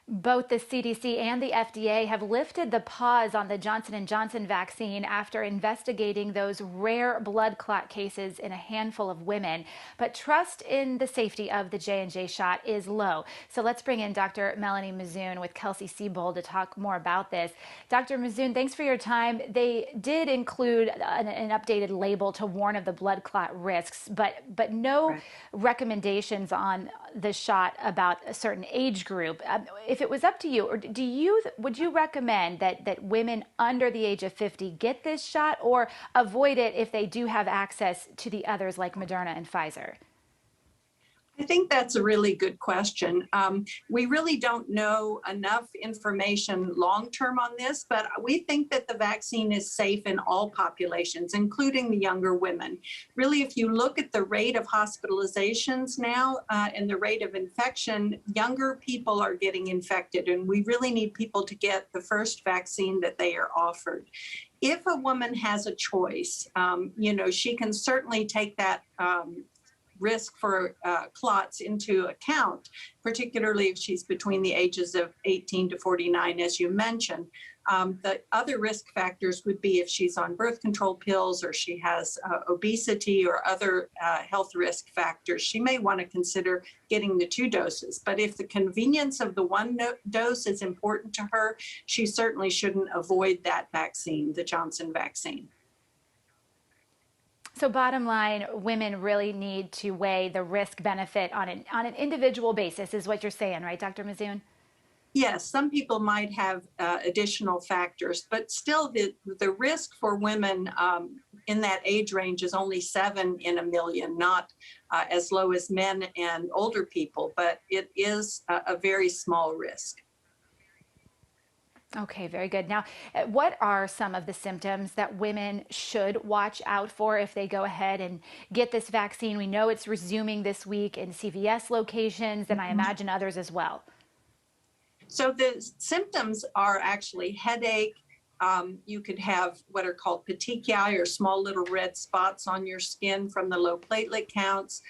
Both the CDC and the FDA have lifted the pause on the Johnson & Johnson vaccine after investigating those rare blood clot cases in a handful of women. But trust in the safety of the J&J shot is low. So let's bring in Dr. Melanie Mouzoon with Kelsey-Seybold to talk more about this. Dr. Mouzoon, thanks for your time. They did include an updated label to warn of the blood clot risks, but no recommendations on the shot about a certain age group. If it was up to you, or would you recommend that women under the age of 50 get this shot, or avoid it if they do have access to the others like Moderna and Pfizer? I think that's a really good question. We really don't know enough information long-term on this, but we think that the vaccine is safe in all populations, including the younger women. Really, if you look at the rate of hospitalizations now and the rate of infection, younger people are getting infected, and we really need people to get the first vaccine that they are offered. If a woman has a choice, she can certainly take that risk for clots into account, particularly if she's between the ages of 18 to 49, as you mentioned. The other risk factors would be if she's on birth control pills or she has obesity or other health risk factors. She may want to consider getting the 2 doses. But if the convenience of the 1 dose is important to her, she certainly shouldn't avoid that vaccine, the Johnson vaccine. So bottom line, women really need to weigh the risk benefit on an individual basis, is what you're saying, right, Dr. Mouzoon? Yes, some people might have additional factors, but still the risk for women in that age range is only 7 in a million, not as low as men and older people, but it is a very small risk. Okay, very good. Now, what are some of the symptoms that women should watch out for if they go ahead and get this vaccine? We know it's resuming this week in CVS locations, and I imagine others as well. So the symptoms are actually headache. You could have what are called petechiae, or small little red spots on your skin from the low platelet counts.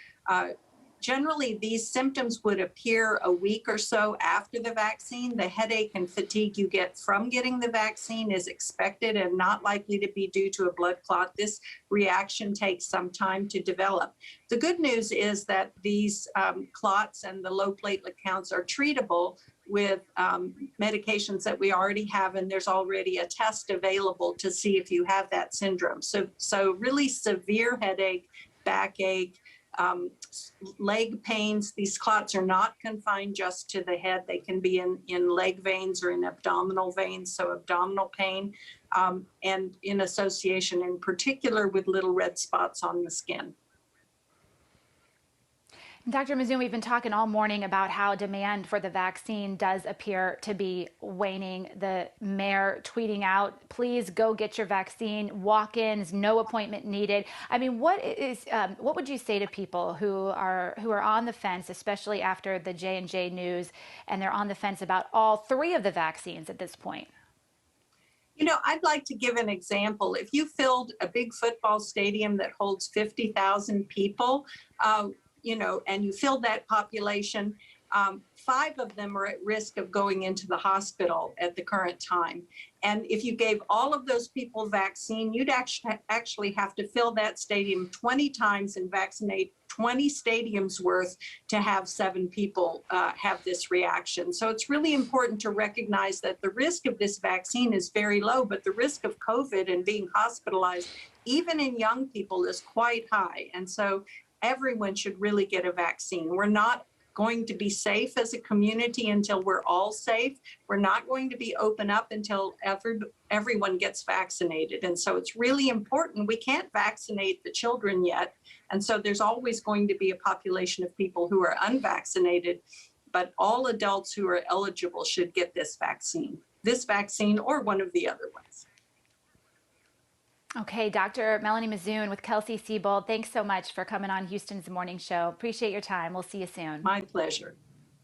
Generally, these symptoms would appear a week or so after the vaccine. The headache and fatigue you get from getting the vaccine is expected and not likely to be due to a blood clot. This reaction takes some time to develop. The good news is that these clots and the low platelet counts are treatable with medications that we already have, and there's already a test available to see if you have that syndrome. So really severe headache, backache, leg pains. These clots are not confined just to the head. They can be in leg veins or in abdominal veins, so abdominal pain, and in association in particular with little red spots on the skin. Dr. Mouzoon, we've been talking all morning about how demand for the vaccine does appear to be waning. The mayor tweeting out, please go get your vaccine, walk-ins, no appointment needed. I mean, what would you say to people who are on the fence, especially after the J&J news, and they're on the fence about all 3 of the vaccines at this point? I'd like to give an example. If you filled a big football stadium that holds 50,000 people, and you filled that population, 5 of them are at risk of going into the hospital at the current time. And if you gave all of those people vaccine, you'd actually have to fill that stadium 20 times and vaccinate 20 stadiums worth to have 7 people have this reaction. So it's really important to recognize that the risk of this vaccine is very low, but the risk of COVID and being hospitalized, even in young people, is quite high. And so everyone should really get a vaccine. We're not going to be safe as a community until we're all safe. We're not going to be open up until everyone gets vaccinated. And so it's really important. We can't vaccinate the children yet. And so there's always going to be a population of people who are unvaccinated, but all adults who are eligible should get this vaccine or one of the other ones. Okay, Dr. Melanie Mouzoon with Kelsey-Seybold, thanks so much for coming on Houston's Morning Show. Appreciate your time. We'll see you soon. My pleasure.